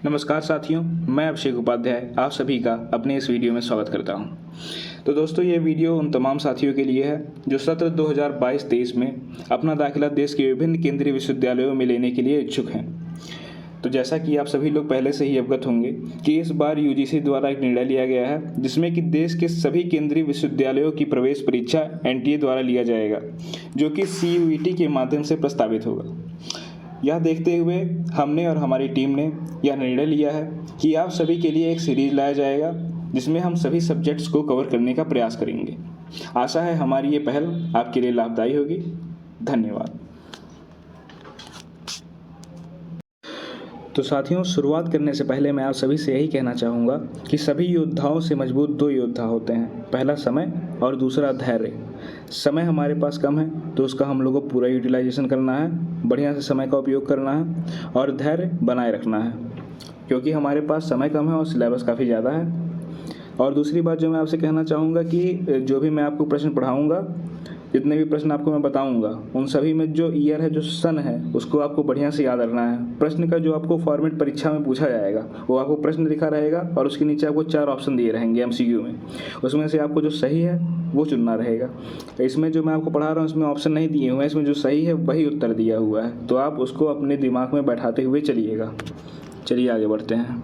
नमस्कार साथियों, मैं अभिषेक उपाध्याय आप सभी का अपने इस वीडियो में स्वागत करता हूं। तो दोस्तों, ये वीडियो उन तमाम साथियों के लिए है जो सत्र 2022-23 में अपना दाखिला देश के विभिन्न केंद्रीय विश्वविद्यालयों में लेने के लिए इच्छुक हैं। तो जैसा कि आप सभी लोग पहले से ही अवगत होंगे कि इस बार यूजीसी द्वारा एक निर्णय लिया गया है जिसमें कि देश के सभी केंद्रीय विश्वविद्यालयों की प्रवेश परीक्षा एनटीए द्वारा लिया जाएगा, जो कि सीयूईटी के माध्यम से प्रस्तावित होगा। यह देखते हुए हमने और हमारी टीम ने यह निर्णय लिया है कि आप सभी के लिए एक सीरीज लाया जाएगा जिसमें हम सभी सब्जेक्ट्स को कवर करने का प्रयास करेंगे। आशा है हमारी ये पहल आपके लिए लाभदायी होगी। धन्यवाद। तो साथियों, शुरुआत करने से पहले मैं आप सभी से यही कहना चाहूँगा कि सभी योद्धाओं से मजबूत दो योद्धा होते हैं, पहला समय और दूसरा धैर्य। समय हमारे पास कम है तो उसका हम लोगों को पूरा यूटिलाइजेशन करना है, बढ़िया से समय का उपयोग करना है और धैर्य बनाए रखना है, क्योंकि हमारे पास समय कम है और सिलेबस काफ़ी ज़्यादा है। और दूसरी बात जो मैं आपसे कहना चाहूँगा कि जो भी मैं आपको प्रश्न पढ़ाऊँगा, जितने भी प्रश्न आपको मैं बताऊंगा, उन सभी में जो ईयर है, जो सन है, उसको आपको बढ़िया से याद रखना है। प्रश्न का जो आपको फॉर्मेट परीक्षा में पूछा जाएगा वो आपको प्रश्न लिखा रहेगा और उसके नीचे आपको 4 ऑप्शन दिए रहेंगे एमसीक्यू में। उसमें से आपको जो सही है वो चुनना रहेगा। इसमें जो मैं आपको पढ़ा रहा हूँ इसमें ऑप्शन नहीं दिए हुए हैं, इसमें जो सही है वही उत्तर दिया हुआ है, तो आप उसको अपने दिमाग में बैठाते हुए चलिएगा। चलिए आगे बढ़ते हैं।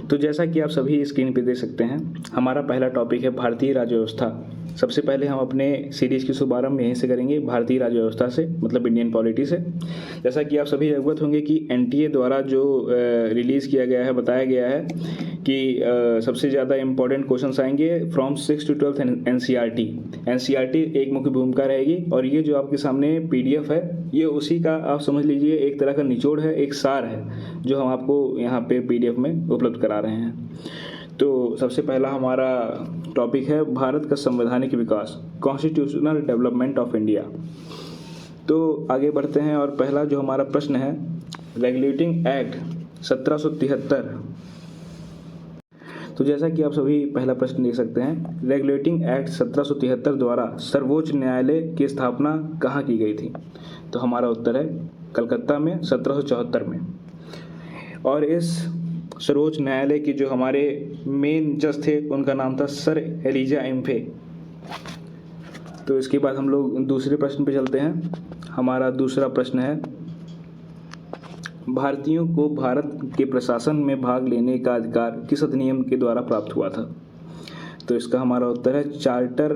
तो जैसा कि आप सभी स्क्रीन पे देख सकते हैं, हमारा पहला टॉपिक है भारतीय राज्य व्यवस्था। सबसे पहले हम अपने सीरीज़ की शुभारंभ यहीं से करेंगे, भारतीय राज्य व्यवस्था से, मतलब इंडियन पॉलिटी से। जैसा कि आप सभी अवगत होंगे कि एनटीए द्वारा जो रिलीज़ किया गया है, बताया गया है कि सबसे ज़्यादा इम्पोर्टेंट क्वेश्चंस आएंगे फ्रॉम 6 to 12 एनसीईआरटी एक मुख्य भूमिका रहेगी। और ये जो आपके सामने पीडीएफ है, ये उसी का आप समझ लीजिए एक तरह का निचोड़ है, एक सार है जो हम आपको यहाँ पे पीडीएफ में उपलब्ध करा रहे हैं। तो सबसे पहला हमारा टॉपिक है भारत का संवैधानिक विकास, कॉन्स्टिट्यूशनल डेवलपमेंट ऑफ इंडिया। तो आगे बढ़ते हैं और पहला जो हमारा प्रश्न है, रेगुलेटिंग एक्ट 1773। तो जैसा कि आप सभी पहला प्रश्न देख सकते हैं, रेगुलेटिंग एक्ट 1773 द्वारा सर्वोच्च न्यायालय की स्थापना कहाँ की गई थी? तो हमारा उत्तर है कलकत्ता में 1774 में। और इस सर्वोच्च न्यायालय की जो हमारे मेन जज थे उनका नाम था सर एलिजा एम्फे। तो इसके बाद हम लोग दूसरे प्रश्न पे चलते हैं। हमारा दूसरा प्रश्न है, भारतीयों को भारत के प्रशासन में भाग लेने का अधिकार किस अधिनियम के द्वारा प्राप्त हुआ था? तो इसका हमारा उत्तर है चार्टर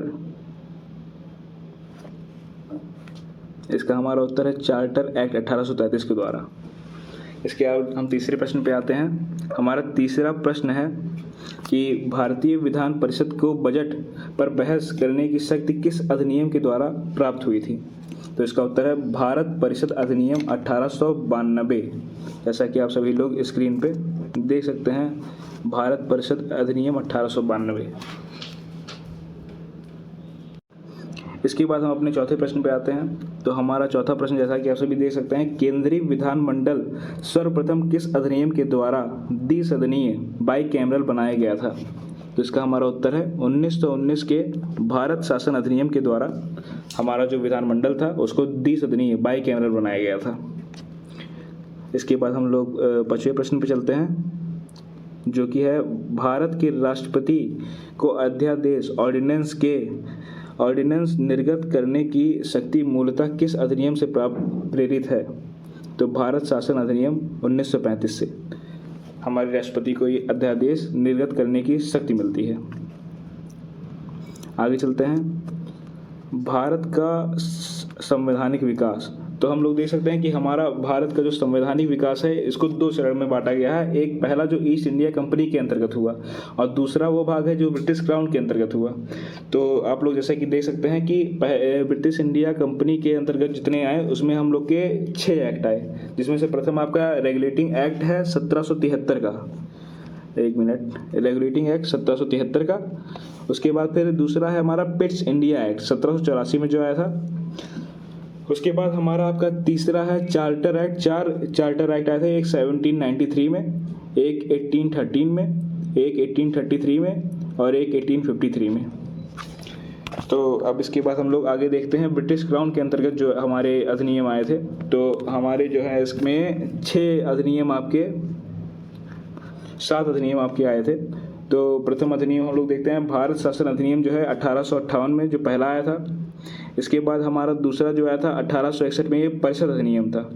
एक्ट 1833 के द्वारा। इसके बाद हम तीसरे प्रश्न पे आते हैं। हमारा तीसरा प्रश्न है कि भारतीय विधान परिषद को बजट पर बहस करने की शक्ति किस अधिनियम के द्वारा प्राप्त हुई थी? तो इसका उत्तर है भारत परिषद अधिनियम 1892। जैसा कि आप सभी लोग स्क्रीन पे देख सकते हैं, भारत परिषद अधिनियम 1892। इसके बाद हम अपने चौथे प्रश्न पे आते हैं। तो हमारा चौथा प्रश्न, जैसा कि आप सभी देख सकते हैं, केंद्रीय विधानमंडल सर्वप्रथम किस अधिनियम के द्वारा द्विसदनीय बाईकैमरल बनाया गया था? तो इसका हमारा उत्तर है 1919 के भारत शासन अधिनियम के द्वारा हमारा जो विधानमंडल था उसको द्विसदनीय बाईकैमरल बनाया गया था। इसके बाद हम लोग 5वें प्रश्न पे चलते हैं, जो कि है भारत के राष्ट्रपति को अध्यादेश ऑर्डिनेंस निर्गत करने की शक्ति मूलतः किस अधिनियम से प्रेरित है? तो भारत शासन अधिनियम 1935 से हमारे राष्ट्रपति को ये अध्यादेश निर्गत करने की शक्ति मिलती है। आगे चलते हैं, भारत का संवैधानिक विकास। तो हम लोग देख सकते हैं कि हमारा भारत का जो संवैधानिक विकास है इसको 2 चरण में बांटा गया है। एक पहला जो ईस्ट इंडिया कंपनी के अंतर्गत हुआ और दूसरा वो भाग है जो ब्रिटिश क्राउन के अंतर्गत हुआ। तो आप लोग जैसा कि देख सकते हैं कि ब्रिटिश इंडिया कंपनी के अंतर्गत जितने आए उसमें हम लोग के 6 एक्ट आए, जिसमें से प्रथम आपका रेगुलेटिंग एक्ट है 1773 का। रेगुलेटिंग एक्ट 1773 का। उसके बाद फिर दूसरा है हमारा पिट्स इंडिया एक्ट 1784 में जो आया था। उसके बाद हमारा आपका तीसरा है चार्टर एक्ट। 4 चार्टर एक्ट आए थे, एक 1793 में, एक 1813 में, एक 1833 में और एक 1853 में। तो अब इसके बाद हम लोग आगे देखते हैं ब्रिटिश क्राउन के अंतर्गत जो हमारे अधिनियम आए थे। तो हमारे जो है इसमें 7 अधिनियम आपके आए थे। तो प्रथम अधिनियम हम लोग देखते हैं भारत शासन अधिनियम जो है 1858 में जो पहला आया था। इसके बाद हमारा दूसरा जो आया था 1861 में, ये परिषद अधिनियम था।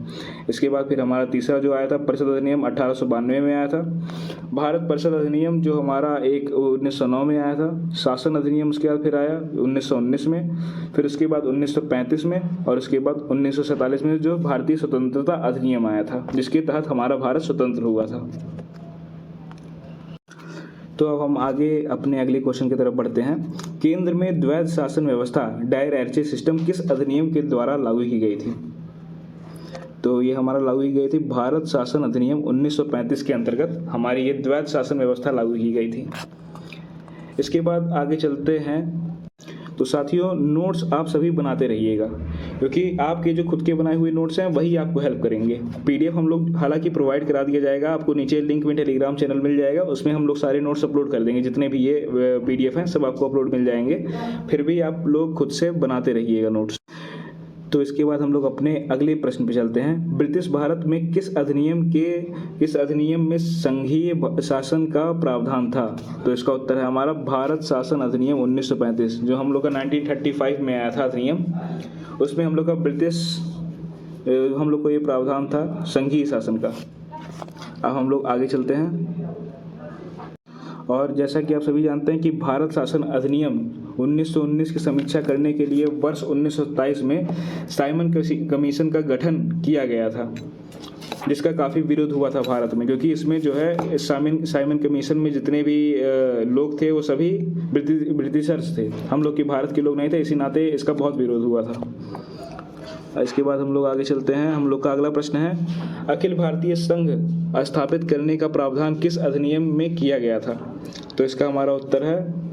इसके बाद फिर हमारा तीसरा जो आया था परिषद अधिनियम 1892 में आया था। भारत परिषद अधिनियम जो हमारा एक 1909 में आया था। शासन अधिनियम उसके बाद फिर आया 1919 में, फिर उसके बाद 1935 में, और उसके बाद 1947 में जो भारतीय स्वतंत्रता अधिनियम आया था, जिसके तहत हमारा भारत स्वतंत्र हुआ था। तो अब हम आगे अपने अगले क्वेश्चन की तरफ बढ़ते हैं। केंद्र में द्वैध शासन व्यवस्था डायरैक्चर सिस्टम किस अधिनियम के द्वारा लागू की गई थी? तो ये हमारा लागू की गई थी भारत शासन अधिनियम 1935 के अंतर्गत हमारी ये द्वैध शासन व्यवस्था लागू की गई थी। इसके बाद आगे चलते हैं। तो साथियों, नोट्स आप सभी बनाते रहिएगा, क्योंकि आपके जो खुद के बनाए हुए नोट्स हैं वही आपको हेल्प करेंगे। पीडीएफ हम लोग हालांकि प्रोवाइड करा दिया जाएगा, आपको नीचे लिंक में टेलीग्राम चैनल मिल जाएगा, उसमें हम लोग सारे नोट्स अपलोड कर देंगे। जितने भी ये पीडीएफ हैं सब आपको अपलोड मिल जाएंगे। फिर भी आप लोग खुद से बनाते रहिएगा नोट्स। तो इसके बाद हम लोग अपने अगले प्रश्न पे चलते हैं। ब्रिटिश भारत में किस अधिनियम में संघीय शासन का प्रावधान था? तो इसका उत्तर है हमारा भारत शासन अधिनियम 1935, जो हम लोग का 1935 में आया था अधिनियम। उसमें हम लोग को ये प्रावधान था संघीय शासन का। अब हम लोग आगे चलते हैं। और जैसा कि आप सभी जानते हैं कि भारत शासन अधिनियम 1919 की समीक्षा करने के लिए वर्ष 1927 में साइमन कमीशन का गठन किया गया था, जिसका काफ़ी विरोध हुआ था भारत में, क्योंकि इसमें जो है साइमन कमीशन में जितने भी लोग थे वो सभी ब्रिटिशर्स थे, हम लोग के भारत के लोग नहीं थे। इसी नाते इसका बहुत विरोध हुआ था। इसके बाद हम लोग आगे चलते हैं। हम लोग का अगला प्रश्न है, अखिल भारतीय संघ स्थापित करने का प्रावधान किस अधिनियम में किया गया था? तो इसका हमारा उत्तर है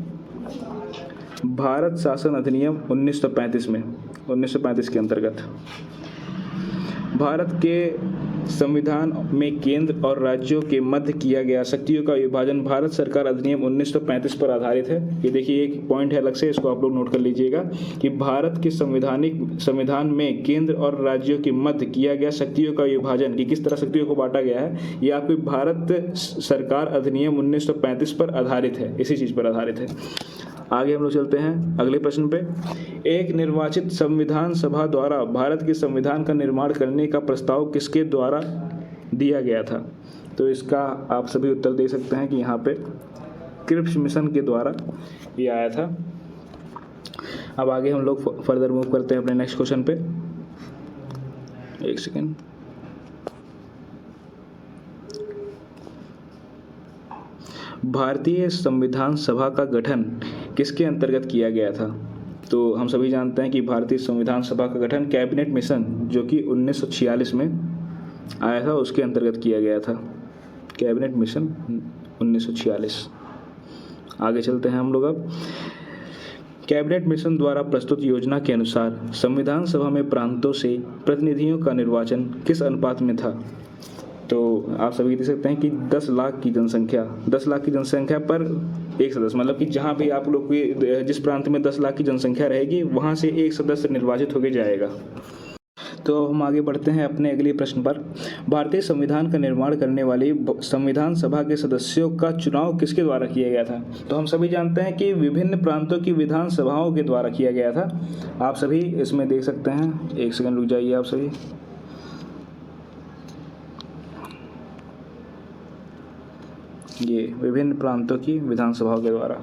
भारत शासन अधिनियम 1935 में, 1935 के अंतर्गत। भारत के संविधान में केंद्र और राज्यों के मध्य किया गया शक्तियों का विभाजन भारत सरकार अधिनियम 1935 पर आधारित है। ये देखिए एक पॉइंट है अलग से, इसको आप लोग नोट कर लीजिएगा कि भारत के संविधान में केंद्र और राज्यों के मध्य किया गया शक्तियों का विभाजन, कि किस तरह शक्तियों को बांटा गया है, ये आपकी भारत सरकार अधिनियम 1935 पर आधारित है, इसी चीज़ पर आधारित है। आगे हम लोग चलते हैं अगले प्रश्न पे। एक निर्वाचित संविधान सभा द्वारा भारत के संविधान का निर्माण करने का प्रस्ताव किसके द्वारा दिया गया था? तो इसका आप सभी उत्तर दे सकते हैं कि यहाँ पे क्रिप्स मिशन के द्वारा ये आया था। अब आगे हम लोग फर्दर मूव करते हैं अपने नेक्स्ट क्वेश्चन पे। एक सेकेंड। भारतीय संविधान सभा का गठन किसके अंतर्गत किया गया था? तो हम सभी जानते हैं कि भारतीय संविधान सभा का गठन कैबिनेट मिशन जो कि 1946 में आया था उसके अंतर्गत किया गया था। Cabinet mission 1946। आगे चलते हैं हम लोग अब। कैबिनेट मिशन द्वारा प्रस्तुत योजना के अनुसार संविधान सभा में प्रांतों से प्रतिनिधियों का निर्वाचन किस अनुपात में था? तो आप सभी देख सकते हैं कि 10 लाख की जनसंख्या पर एक सदस्य, मतलब कि जहां भी आप लोग की जिस प्रांत में 10 लाख की जनसंख्या रहेगी वहां से एक सदस्य निर्वाचित होकर जाएगा। तो अब हम आगे बढ़ते हैं अपने अगले प्रश्न पर। भारतीय संविधान का निर्माण करने वाली संविधान सभा के सदस्यों का चुनाव किसके द्वारा किया गया था? तो हम सभी जानते हैं कि विभिन्न प्रांतों की विधान सभाओं के द्वारा किया गया था। आप सभी इसमें देख सकते हैं। एक सेकंड रुक जाइए आप सभी। ये विभिन्न प्रांतों की विधानसभाओं के द्वारा।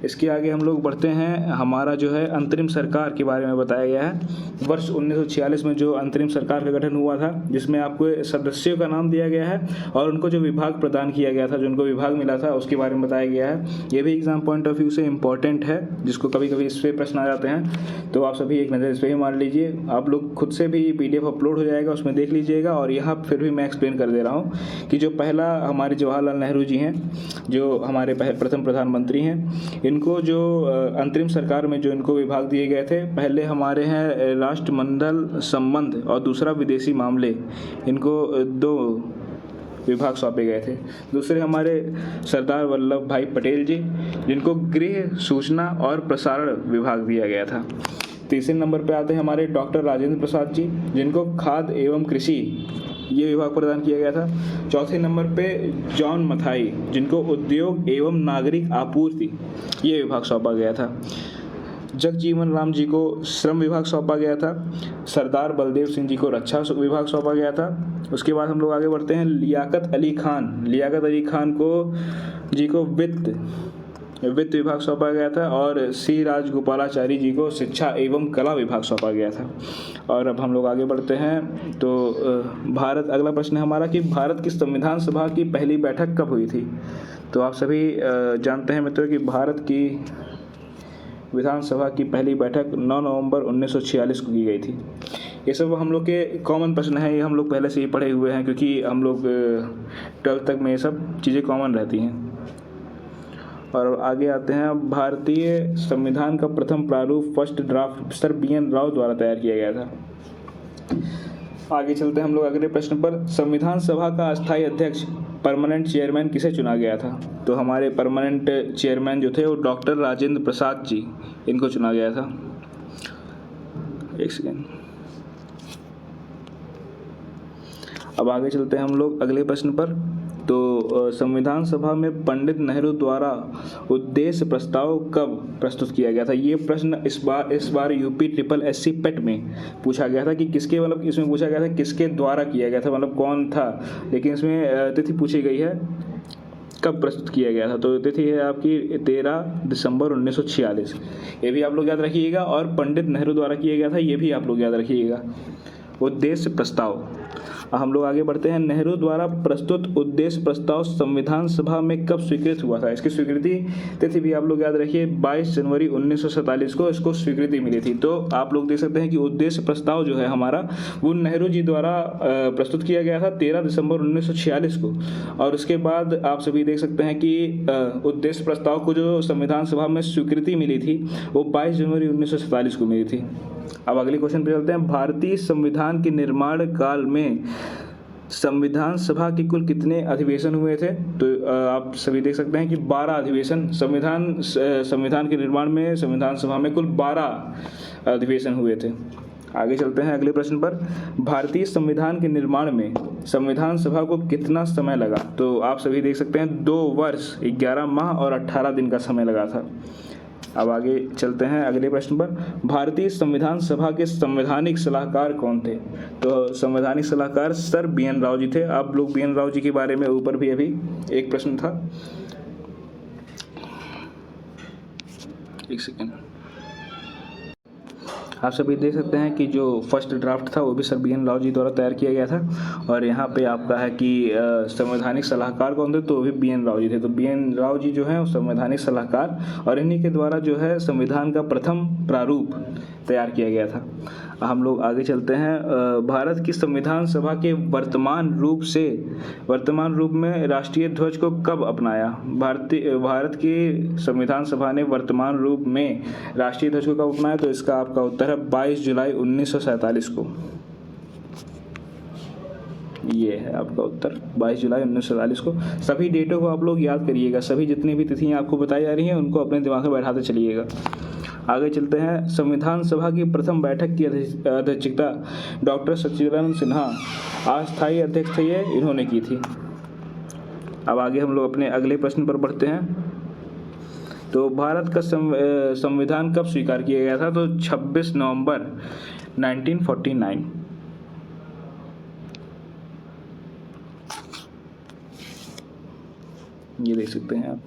इसके आगे हम लोग बढ़ते हैं। हमारा जो है अंतरिम सरकार के बारे में बताया गया है। वर्ष 1946 में जो अंतरिम सरकार का गठन हुआ था, जिसमें आपको सदस्यों का नाम दिया गया है और उनको जो विभाग प्रदान किया गया था, जो उनको विभाग मिला था, उसके बारे में बताया गया है। ये भी एग्जाम पॉइंट ऑफ व्यू से इम्पॉर्टेंट है, जिसको कभी कभी इस पर प्रश्न आ जाते हैं। तो आप सभी एक नज़र इस पर ही मार लीजिए। आप लोग खुद से भी PDF अपलोड हो जाएगा, उसमें देख लीजिएगा। और यहाँ फिर भी मैं एक्सप्लेन कर दे रहा हूँ कि जो पहला हमारे जवाहरलाल नेहरू जी हैं, जो हमारे प्रथम प्रधानमंत्री हैं, इनको जो अंतरिम सरकार में जो इनको विभाग दिए गए थे, पहले हमारे हैं राष्ट्रमंडल संबंध और दूसरा विदेशी मामले। इनको दो विभाग सौंपे गए थे। दूसरे हमारे सरदार वल्लभ भाई पटेल जी, जिनको गृह, सूचना और प्रसारण विभाग दिया गया था। तीसरे नंबर पे आते हैं हमारे डॉक्टर राजेंद्र प्रसाद जी, जिनको खाद्य एवं कृषि ये विभाग प्रदान किया गया था। चौथे नंबर पे जॉन मथाई, जिनको उद्योग एवं नागरिक आपूर्ति ये विभाग सौंपा गया था। जगजीवन राम जी को श्रम विभाग सौंपा गया था। सरदार बलदेव सिंह जी को रक्षा विभाग सौंपा गया था। उसके बाद हम लोग आगे बढ़ते हैं। लियाकत अली खान को वित्त विभाग सौंपा गया था और सी राजगोपालाचारी जी को शिक्षा एवं कला विभाग सौंपा गया था। और अब हम लोग आगे बढ़ते हैं तो अगला प्रश्न है हमारा कि भारत की संविधान सभा की पहली बैठक कब हुई थी। तो आप सभी जानते हैं मित्रों कि भारत की विधानसभा की पहली बैठक 9 नवंबर 1946 को की गई थी। ये सब हम लोग के कॉमन प्रश्न हैं, ये हम लोग पहले से ही पढ़े हुए हैं, क्योंकि हम लोग 12th तक में ये सब चीज़ें कॉमन रहती हैं। और आगे आते हैं। भारतीय संविधान का प्रथम प्रारूप first draft sir BN Rao द्वारा तैयार किया गया था। आगे चलते हैं हम लोग अगले प्रश्न पर। संविधान सभा का अस्थायी अध्यक्ष परमानेंट चेयरमैन किसे चुना गया था। तो हमारे परमानेंट चेयरमैन जो थे वो डॉक्टर राजेंद्र प्रसाद जी, इनको चुना गया था। एक सेकेंड। अब आगे चलते हैं हम लोग अगले प्रश्न पर। तो संविधान सभा में पंडित नेहरू द्वारा उद्देश्य प्रस्ताव कब प्रस्तुत किया गया था। ये प्रश्न इस बार UP SSC पेट में पूछा गया था कि किसके, मतलब इसमें पूछा गया था किसके द्वारा किया गया था, मतलब कौन था, लेकिन इसमें तिथि पूछी गई है कब प्रस्तुत किया गया था। तो तिथि है आपकी 13 दिसंबर 1946। ये भी आप लोग याद रखिएगा। और पंडित नेहरू द्वारा किया गया था, ये भी आप लोग याद रखिएगा। उद्देश्य प्रस्ताव। हम लोग आगे बढ़ते हैं। नेहरू द्वारा प्रस्तुत उद्देश्य प्रस्ताव संविधान सभा में कब स्वीकृत हुआ था। इसकी स्वीकृति तिथि भी आप लोग याद रखिए, 22 जनवरी 1947 को इसको स्वीकृति मिली थी। तो आप लोग देख सकते हैं कि उद्देश्य प्रस्ताव जो है हमारा वो नेहरू जी द्वारा प्रस्तुत किया गया था 13 दिसंबर 1946 को। और उसके बाद आप सभी देख सकते हैं कि उद्देश्य प्रस्ताव को जो संविधान सभा में स्वीकृति मिली थी वो 22 जनवरी 1947 को मिली थी। अब अगले क्वेश्चन पे चलते हैं। भारतीय संविधान के निर्माण काल में संविधान सभा के कुल कितने अधिवेशन हुए थे। तो आप सभी देख सकते हैं कि 12 अधिवेशन संविधान के निर्माण में संविधान सभा में कुल 12 अधिवेशन हुए थे। आगे चलते हैं अगले प्रश्न पर। भारतीय संविधान के निर्माण में संविधान सभा को कितना समय लगा। तो आप सभी देख सकते हैं 2 वर्ष 11 माह और 18 दिन का समय लगा था। अब आगे चलते हैं अगले प्रश्न पर। भारतीय संविधान सभा के संवैधानिक सलाहकार कौन थे। तो संवैधानिक सलाहकार सर BN राव जी थे। आप लोग BN राव जी के बारे में ऊपर भी अभी एक प्रश्न था, एक सेकेंड। आप सभी देख सकते हैं कि जो फर्स्ट ड्राफ्ट था वो भी सर BN राव जी द्वारा तैयार किया गया था। और यहाँ पे आपका है कि संवैधानिक सलाहकार कौन थे, तो वो भी BN राव जी थे। तो BN राव जी जो है संवैधानिक सलाहकार, और इन्हीं के द्वारा जो है संविधान का प्रथम प्रारूप तैयार किया गया था। हम लोग आगे चलते हैं। भारत की संविधान सभा के वर्तमान रूप में राष्ट्रीय ध्वज को कब अपनाया। भारत की संविधान सभा ने वर्तमान रूप में राष्ट्रीय ध्वज को कब अपनाया। तो इसका आपका उत्तर है 22 जुलाई 1947 को। ये है आपका उत्तर 22 जुलाई 1947 को। सभी डेटों को आप लोग याद करिएगा, सभी जितनी भी तिथियां आपको बताई जा रही हैं उनको अपने दिमाग में बैठाते चलिएगा। आगे चलते हैं। संविधान सभा की प्रथम बैठक की अध्यक्षता डॉक्टर सच्चिदानंद सिन्हा अस्थायी अध्यक्ष थे, ये इन्होंने की थी। अब आगे हम लोग अपने अगले प्रश्न पर बढ़ते हैं। तो भारत का संविधान कब स्वीकार किया गया था। तो 26 नवंबर 1949। ये देख सकते हैं आप।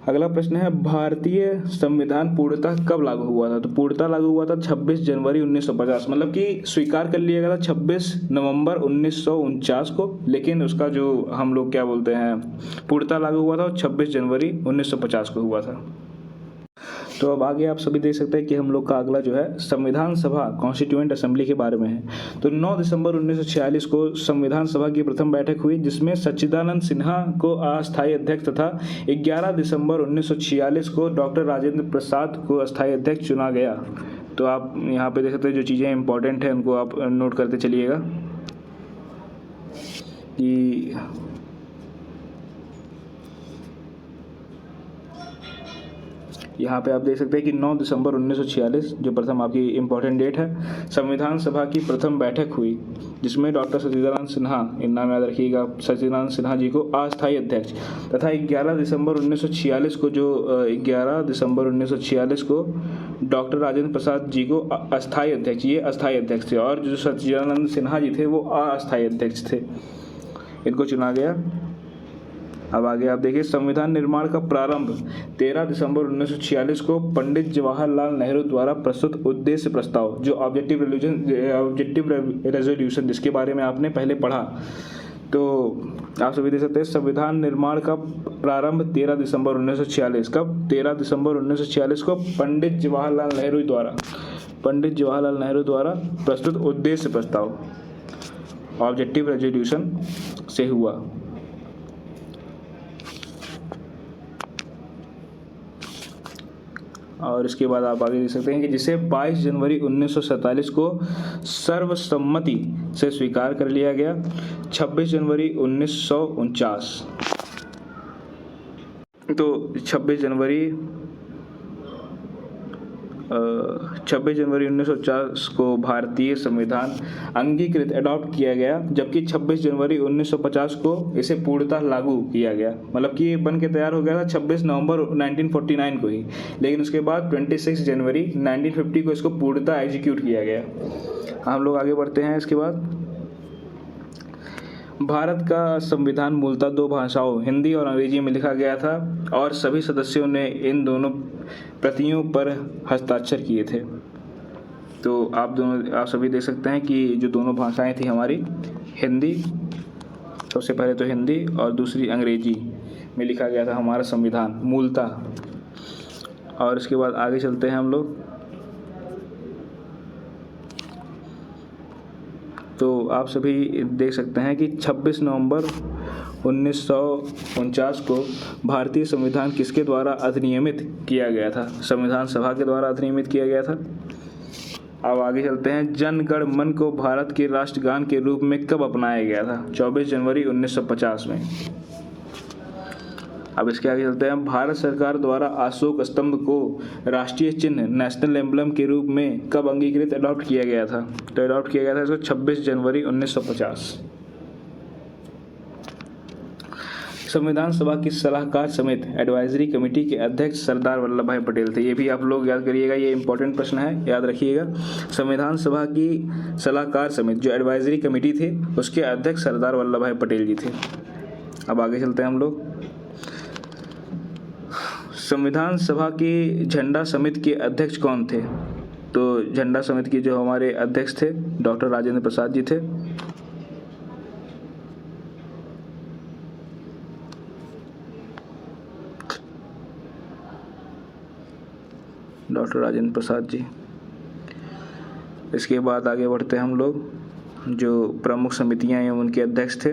अगला प्रश्न है। भारतीय संविधान पूर्णतः कब लागू हुआ था। तो पूर्णतः लागू हुआ था 26 जनवरी 1950, मतलब कि स्वीकार कर लिया गया था 26 नवंबर 1949 को, लेकिन उसका जो हम लोग क्या बोलते हैं पूर्णतः लागू हुआ था 26 जनवरी 1950 को हुआ था। तो अब आगे आप सभी देख सकते हैं कि हम लोग का अगला जो है संविधान सभा कॉन्स्टिट्यूएंट असेंबली के बारे में है। तो 9 दिसंबर 1946 को संविधान सभा की प्रथम बैठक हुई, जिसमें सच्चिदानंद सिन्हा को अस्थायी अध्यक्ष तथा 11 दिसंबर 1946 को डॉक्टर राजेंद्र प्रसाद को अस्थायी अध्यक्ष चुना गया। तो आप यहाँ पे देख सकते हैं जो चीज़ें इंपॉर्टेंट हैं उनको आप नोट करते चलिएगा। कि यहाँ पे आप देख सकते हैं कि 9 दिसंबर 1946 जो प्रथम आपकी इम्पोर्टेंट डेट है, संविधान सभा की प्रथम बैठक हुई जिसमें डॉक्टर सच्चिदानंद सिन्हा, इन नाम याद रखिएगा, सच्चिदानंद सिन्हा जी को अस्थायी अध्यक्ष तथा 11 दिसंबर 1946 को 11 दिसंबर 1946 को डॉक्टर राजेंद्र प्रसाद जी को अस्थायी अध्यक्ष, ये अस्थायी अध्यक्ष थे, और जो सच्चिदानंद सिन्हा जी थे वो अस्थायी अध्यक्ष थे, इनको चुना गया। अब आगे आप देखिए, संविधान निर्माण का प्रारंभ 13 दिसंबर 1946 को पंडित जवाहरलाल नेहरू द्वारा प्रस्तुत उद्देश्य प्रस्ताव, जो ऑब्जेक्टिव रेजोल्यूशन जिसके बारे में आपने पहले पढ़ा, तो आप सभी देख सकते हैं संविधान निर्माण का प्रारंभ 13 दिसंबर 1946, कब? 13 दिसंबर 1946 को पंडित जवाहरलाल नेहरू द्वारा प्रस्तुत उद्देश्य प्रस्ताव ऑब्जेक्टिव रेजोल्यूशन से हुआ। और इसके बाद आप आगे देख सकते हैं कि जिसे 22 जनवरी 1947 को सर्वसम्मति से स्वीकार कर लिया गया। 26 जनवरी 1949, तो 26 जनवरी 1950 को भारतीय संविधान अंगीकृत अडॉप्ट किया गया, जबकि 26 जनवरी 1950 को इसे पूर्णतः लागू किया गया। मतलब कि ये बन के तैयार हो गया था 26 नवंबर 1949 को ही, लेकिन उसके बाद 26 जनवरी 1950 को इसको पूर्णतः एग्जीक्यूट किया गया। हम लोग आगे बढ़ते हैं। इसके बाद भारत का संविधान मूलतः 2 भाषाओं हिंदी और अंग्रेजी में लिखा गया था और सभी सदस्यों ने इन दोनों प्रतियों पर हस्ताक्षर किए थे। तो आप सभी देख सकते हैं कि जो दोनों भाषाएं थी हमारी, हिंदी, सबसे पहले तो हिंदी और दूसरी अंग्रेजी में लिखा गया था हमारा संविधान मूलतः। और इसके बाद आगे चलते हैं हम लोग। तो आप सभी देख सकते हैं कि 26 नवंबर 1949 को भारतीय संविधान किसके द्वारा अधिनियमित किया गया था? संविधान सभा के द्वारा अधिनियमित किया गया था। अब आगे चलते हैं। जन गण मन को भारत के राष्ट्रगान के रूप में कब अपनाया गया था? 24 जनवरी 1950 में। अब इसके आगे चलते हैं। भारत सरकार द्वारा अशोक स्तंभ को राष्ट्रीय चिन्ह नेशनल एम्बलम के रूप में कब अंगीकृत अडॉप्ट किया गया था? तो अडॉप्ट किया गया था इसको 26 जनवरी 1950। संविधान सभा की सलाहकार समिति एडवाइजरी कमेटी के अध्यक्ष सरदार वल्लभ भाई पटेल थे। ये भी आप लोग याद करिएगा, ये इंपॉर्टेंट प्रश्न है, याद रखिएगा। संविधान सभा की सलाहकार समिति जो एडवाइजरी कमेटी थी उसके अध्यक्ष सरदार वल्लभ भाई पटेल जी थे। अब आगे चलते हैं हम लोग। संविधान सभा की झंडा समिति के अध्यक्ष कौन थे? तो झंडा समिति के जो हमारे अध्यक्ष थे डॉक्टर राजेंद्र प्रसाद जी थे। डॉक्टर राजेंद्र प्रसाद जी। इसके बाद आगे बढ़ते हैं हम लोग। जो प्रमुख समितियां हैं उनके अध्यक्ष थे।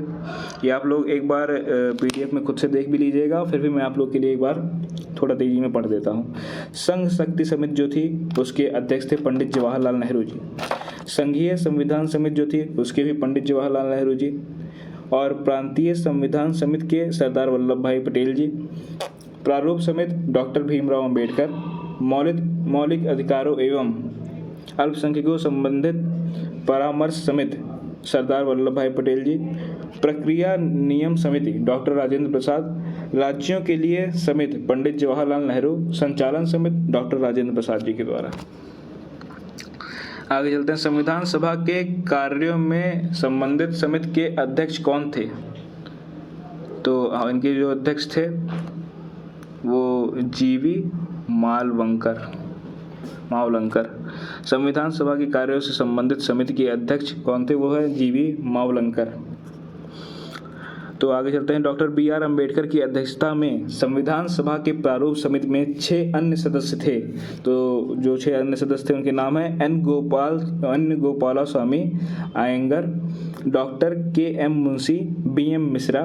ये आप लोग एक बार पीडीएफ में खुद से देख भी लीजिएगा, फिर भी मैं आप लोग के लिए एक बार थोड़ा तेजी में पढ़ देता हूँ। संघ शक्ति समिति जो थी उसके अध्यक्ष थे पंडित जवाहरलाल नेहरू जी। संघीय संविधान समिति जो थी उसके भी पंडित जवाहरलाल नेहरू जी। और प्रांतीय संविधान समिति के सरदार वल्लभ भाई पटेल जी। प्रारूप समिति डॉक्टर भीमराव अंबेडकर। मौलिक अधिकारों एवं अल्पसंख्यकों संबंधित परामर्श समिति सरदार वल्लभ भाई पटेल जी। प्रक्रिया नियम समिति डॉक्टर राजेंद्र प्रसाद। राज्यों के लिए समिति पंडित जवाहरलाल नेहरू। संचालन समिति डॉक्टर राजेंद्र प्रसाद जी के द्वारा। आगे चलते हैं। संविधान सभा के कार्यों में संबंधित समिति के अध्यक्ष कौन थे? तो इनके जो अध्यक्ष थे वो जीवी मावलंकर। संविधान सभा के कार्यों से संबंधित समिति के अध्यक्ष कौन थे? वो है जीवी मावलंकर। तो आगे चलते हैं। Doctor B R. अम्बेडकर की अध्यक्षता में संविधान सभा के प्रारूप समिति में 6 अन्य सदस्य थे। तो जो 6 अन्य सदस्य थे उनके नाम है N Gopalaswami Ayyangar, doctor K M. Munshi, B M. Mishra.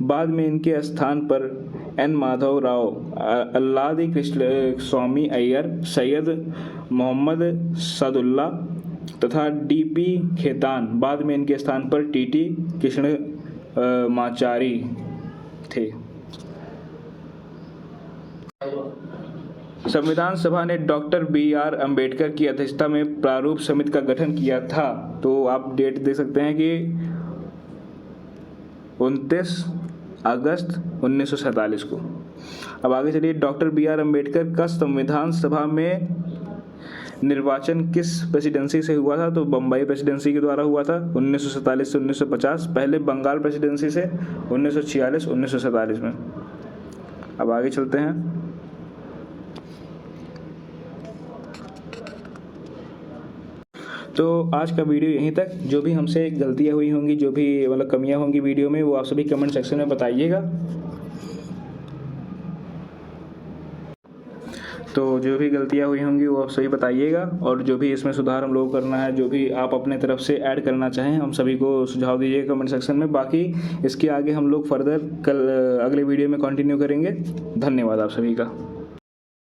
बाद में इनके स्थान पर एन. माधव राव, अल्लादी कृष्ण स्वामी अय्यर, सैयद मोहम्मद सादुल्ला तथा डी.पी. खेतान। बाद में इनके स्थान पर टी.टी. कृष्ण माचारी थे। संविधान सभा ने डॉक्टर बी.आर. अम्बेडकर की अध्यक्षता में प्रारूप समिति का गठन किया था। तो आप डेट दे सकते हैं कि 29 अगस्त 1947 को। अब आगे चलिए, डॉक्टर बी.आर. अम्बेडकर का संविधान सभा में निर्वाचन किस प्रेसिडेंसी से हुआ था? तो बम्बई प्रेसिडेंसी के द्वारा हुआ था 1947 से 1950, पहले बंगाल प्रेसिडेंसी से 1946-1947 में। अब आगे चलते हैं। तो आज का वीडियो यहीं तक। जो भी हमसे गलतियाँ हुई होंगी, जो भी मतलब कमियाँ होंगी वीडियो में, वो आप सभी कमेंट सेक्शन में बताइएगा। तो जो भी गलतियाँ हुई होंगी वो आप सभी बताइएगा, और जो भी इसमें सुधार हम लोग करना है, जो भी आप अपने तरफ से ऐड करना चाहें, हम सभी को सुझाव दीजिएगा कमेंट सेक्शन में। बाकी इसके आगे हम लोग फर्दर कल अगले वीडियो में कंटिन्यू करेंगे। धन्यवाद आप सभी का।